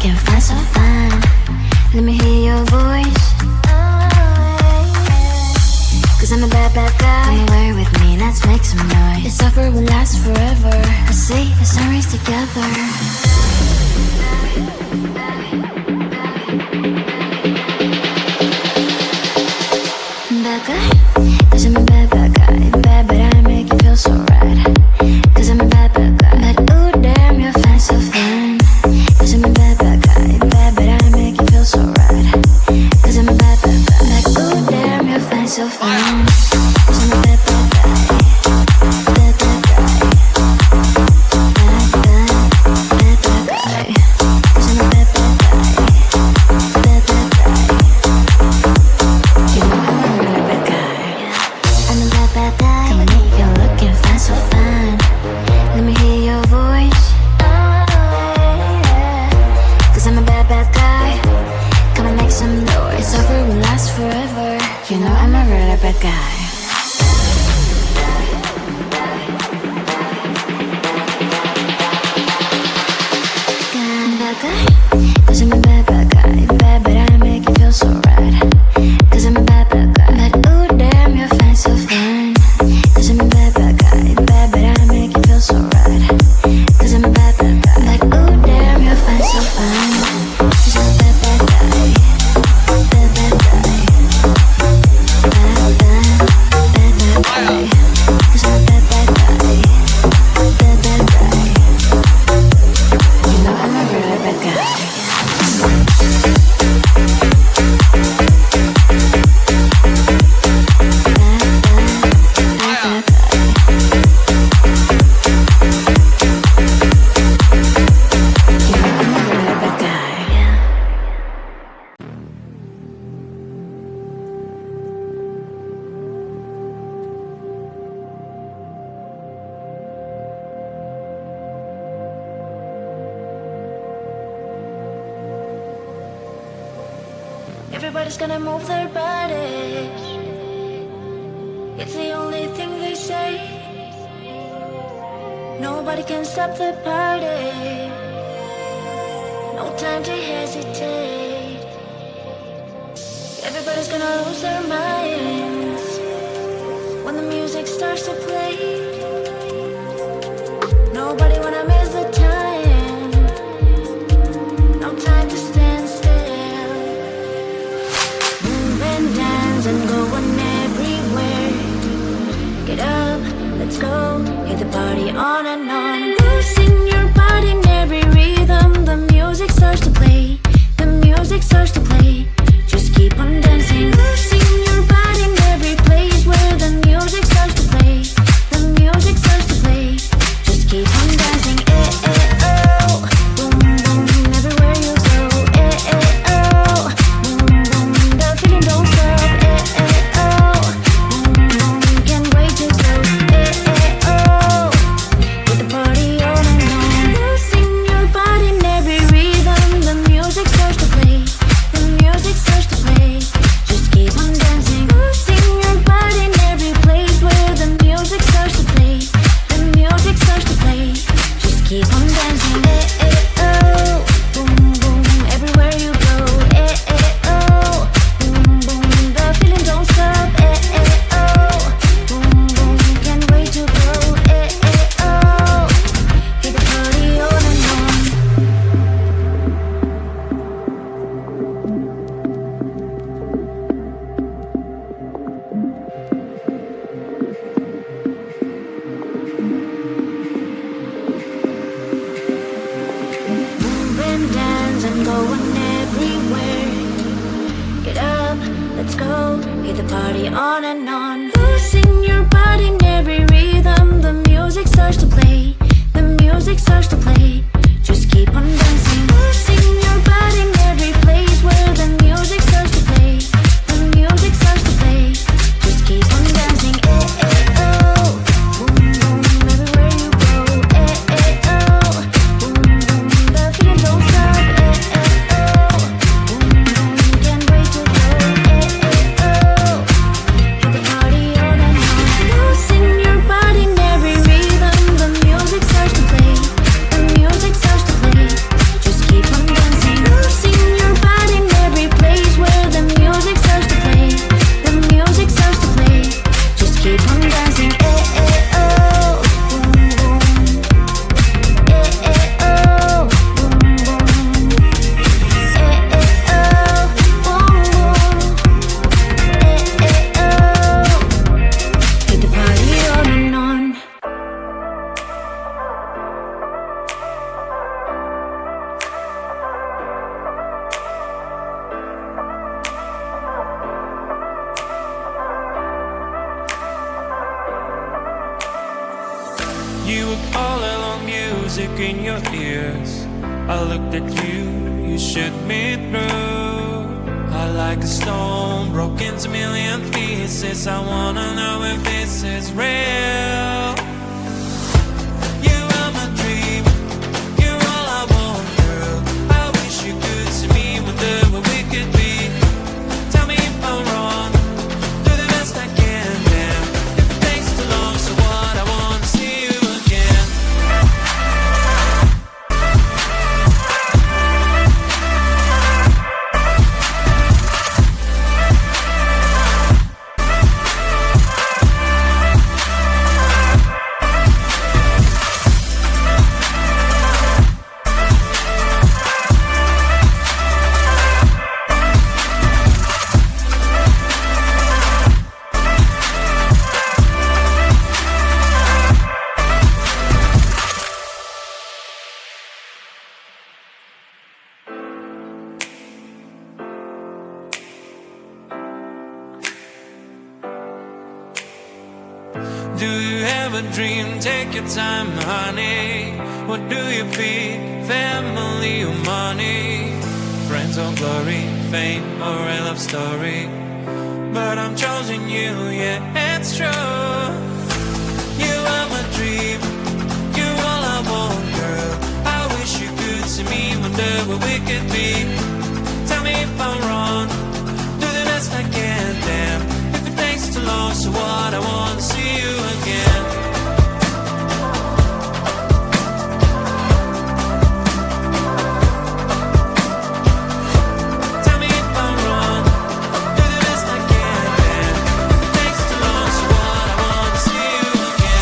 looking fine, so fine. Let me hear your voice. Cause I'm a bad, bad guy. Come away with me, let's make some noise. This offer will last forever. Let's see the sunrise together. Bad guy, cause I'm a bad, bad guy. Bad, but I make you feel so right. Cause I'm a bad, bad guy. But ooh, damn, you're fine, so fine. Cause I'm a bad, bad guy. Bad, but I make you feel so right. Cause I'm a bad, bad guy. Like ooh, damn, you're fine, so fine. Cause I'm a bad, bad guy. Bad, bad guy. Bad, bad, bad, bad guy. Cause I'm a bad, bad guy. Bad, bad guy. You know I'm a really bad guy. I'm a bad, bad guy. Come on, you're looking fine, so fine. Let me hear your voice. Cause I'm a bad, bad guy. Come and make some noise. This offer will last forever. You know I'm a really bad guy. Bad guy, cause I'm a bad, bad guy. Bad, but I make you feel so right. Cause I'm a bad, bad guy. But ooh, damn, you're fine, so fine. Cause I'm a bad, bad guy. Bad, but I make you feel so right. Cause I'm a bad, bad guy. Like ooh, damn, you're fine, so fine. Cause I'm a bad, bad guy. Bad, bad guy. Bad, bad, bad, bad guy. Cause I'm a bad, bad guy. Bad, bad guy. You know I'm a really bad guy. Everybody's gonna move their bodies. It's the only thing they say. Nobody can stop the party. No time to hesitate. Everybody's gonna lose their minds when the music starts to play. Nobody wanna miss the time. No time to stand still. Dance and going everywhere. Get up, let's go. Hit the party on and on. Losing your body in every rhythm. The music starts to play. The music starts to play. Just keep on dancing. Losing your body in every place where the music starts to play. The music starts to play. Just keep on dancing. Eh, eh, oh. Boom, boom, everywhere you go. Eh, eh, oh. Boom, boom, the feeling don't stop. Eh, eh, oh. Boom, boom, can't wait to go. Eh, eh, oh. With the party on and on. Losing your body in every rhythm. The music starts to play. The music starts to play. Just keep on dancing. Losing your body in every place where the music starts to play. The music starts to play. Just keep on dancing. Eh, eh, oh. Boom, boom, everywhere you go. Eh, eh, oh. Boom, boom, the feeling don't stop. Eh, eh, oh. Boom, boom, can't wait to go. Eh, eh, oh. Keep the party on and on. Moving, dance and going everywhere. Get up, let's go. Hit the party on and on. Losing your body in every rhythm. The music starts to play. The music starts to play. Just keep on dancing. Losing your body in every place where the music starts to play. The music starts to play. Just keep on dancing. Eh, eh, oh. Boom, boom, everywhere you go. Eh, eh, oh. Boom, boom, the feeling don't stop. Eh, eh, oh. Boom, boom, can't wait to go. Eh, eh, oh. Hit the party on and on. Losing your body in every rhythm. The music starts to play. The mellow music in your ears. I looked at you, you shook me through. I like a stone broke into a million pieces. I wanna know if this is real. You are my dream, you're all I want, girl. I wish you could see me whatever we could be. Tell me if I'm wrong, do the best I can, damn. If it takes too long, so what, I wanna see you again. Do you have a dream? Take your time, honey. What do you pick? Family or money? Friends or glory? Fame or a love story? But I'm choosing you, yeah, it's true. You are my dream, you're all I want, girl. I wish you could see me whatever we could be. Tell me if I'm wrong, do the best I can, damn. If it takes too long, so what, I wanna see you again. Tell me if I'm wrong, do the best I can, damn. If it takes too long, so what, I wanna see you again.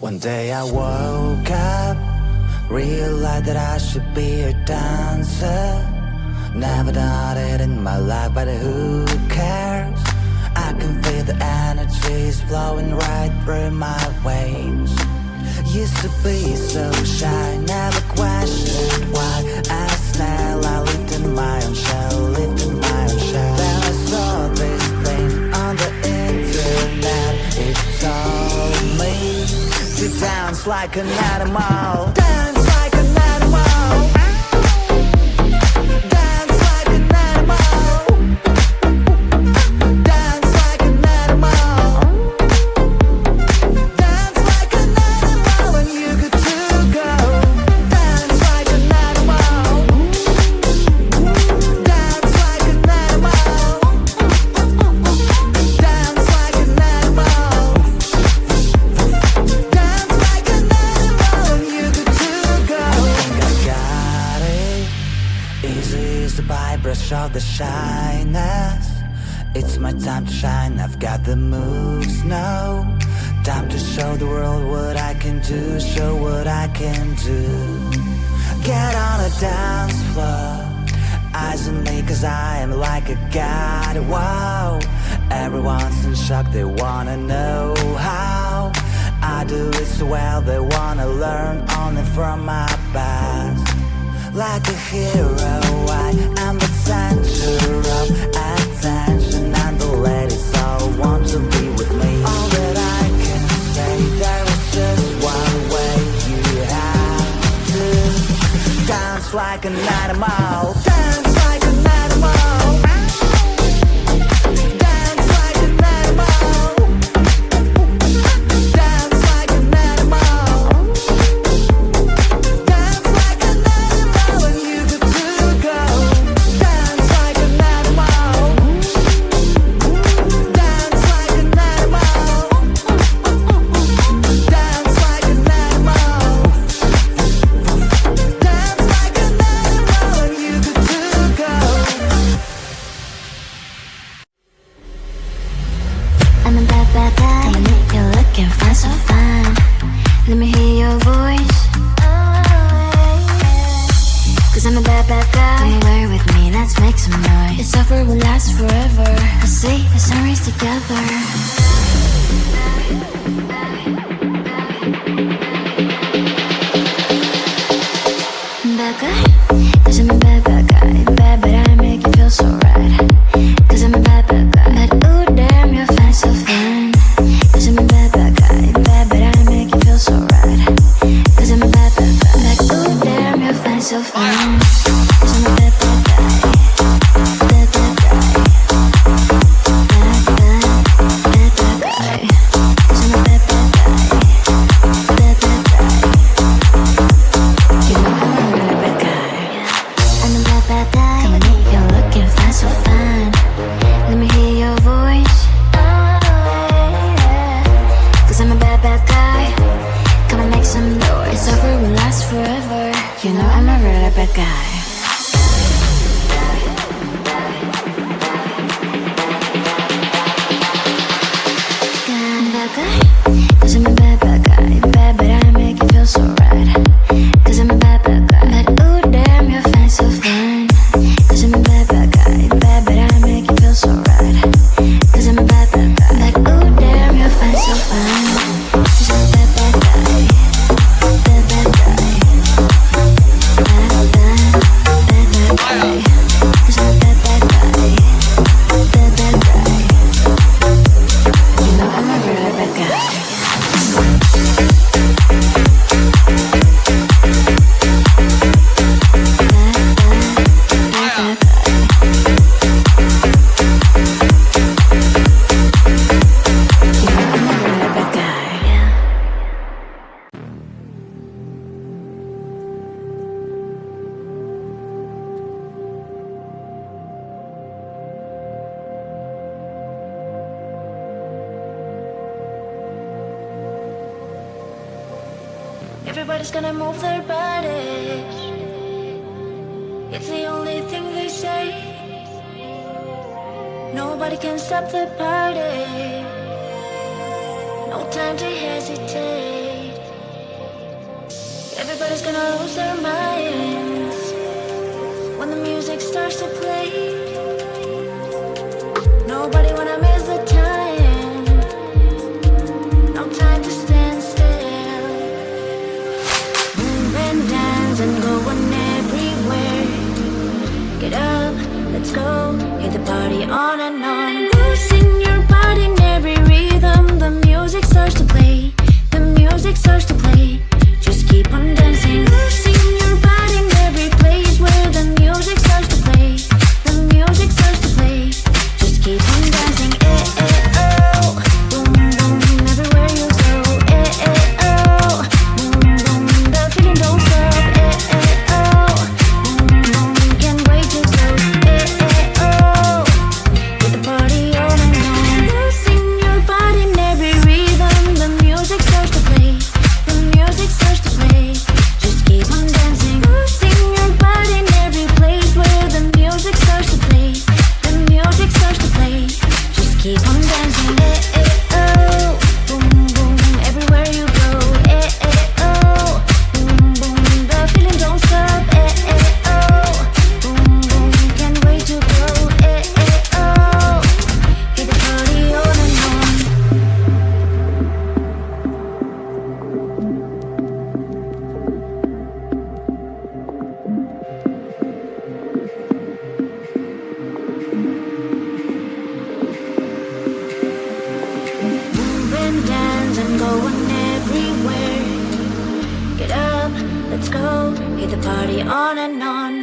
One day I woke up, realized that I should be a dancer. Never done it in my life, but who cares? I can feel the energies flowing right through my veins. Used to be so shy, never questioned why. As a snail, I lived in my own shell, lived in my own shell. Then I saw this thing on the internet. It told me to dance like an animal. Dance like an animal. Dance like an animal. Dance like an animal. Dance like an animal when you get to go. Dance like an animal. Dance like an animal. Dance like an animal. Dance like an animal when you get to go. I think I got it. Easy is the brush of the shyness. It's my time to shine, I've got the moves now. Time to show the world what I can do, show what I can do. Get on a dance floor, eyes on me cause I am like a god, wow. Everyone's in shock, they wanna know how I do it so well, they wanna learn only from my past. Like a hero, I am the center of attention, and the ladies all want to be with me. All that I can say, there is just one way. You have to dance like an animal. Dance like an animal. Dance like an animal. Dance like an animal. Dance like an animal when you get to go. Dance like an animal. Dance like an animal. Dance like an animal. Dance like an animal when you get bad guy. Come on, if you're looking fine, so fine. Let me hear your voice. Cause I'm a bad guy. Come away with me, let's make some noise. This offer will last forever. Let's see the sunrise together. Bad guy, cause I'm a bad guy. Bad, but I make you feel so right. Cause I'm a bad guy. But ooh damn, you're fine, so fine. Cause I'm a bad guy. Bad, but I make you feel so right. Cause I'm a bad guy. But ooh damn, you're fine, so fine. Cause I'm a bad guy. Bad guy. Bad guy. Cause I'm a bad guy. Bad guy. You know I'm a really bad guy. I'm a bad guy. Come on, if you're looking fine, so fine. Let me hear your voice. Cause I'm a bad guy. Come and make some noise. This offer will last forever. You know I'm a really bad guy. Bad guy, cause I'm a bad guy. Bad, but I make you feel so right. Cause I'm a bad guy. But ooh damn, you're fine, so fine. Cause I'm a bad guy. Bad, but I make you feel so right. Cause I'm a bad guy. But ooh damn, you're fine, so fine. Cause I'm a bad guy. Bad guy. Bad guy. Cause I'm a bad guy. Bad guy. You know I'm a really bad guy. Everybody's gonna move their bodies. It's the only thing they say. Nobody can stop the party. No time to hesitate. Everybody's gonna lose their minds when the music starts to play. Nobody wanna miss the time. No time to stand still. Move and dance and going everywhere. Get up, let's go. Hit the party on and on. Losing your body in every rhythm. The music starts to play. The music starts to play. Just keep on dancing. Losing your body in every place where the music starts to play. The music starts to play. Just keep on dancing. Eh, eh, oh. Boom, boom, everywhere you go. Eh, eh, oh. Boom, boom, the feeling don't stop. Eh, eh, oh. Boom, boom, can't wait to go. Eh, eh, oh. Get the party on and on. Losing your body in every rhythm. The music starts to play. The music starts to play. Just keep on dancing. Losing your body in every place where the music starts to play. The music starts to play. Just keep on dancing. Eh, eh, oh. Boom, boom, everywhere you go. Eh, eh, oh. Boom, boom, the feeling don't stop. Eh, eh, oh. Boom, boom, can't wait to go. Eh, eh, oh. Hit the party on and on. Move and dance and going everywhere. Get up, let's go. Hit the party on and on.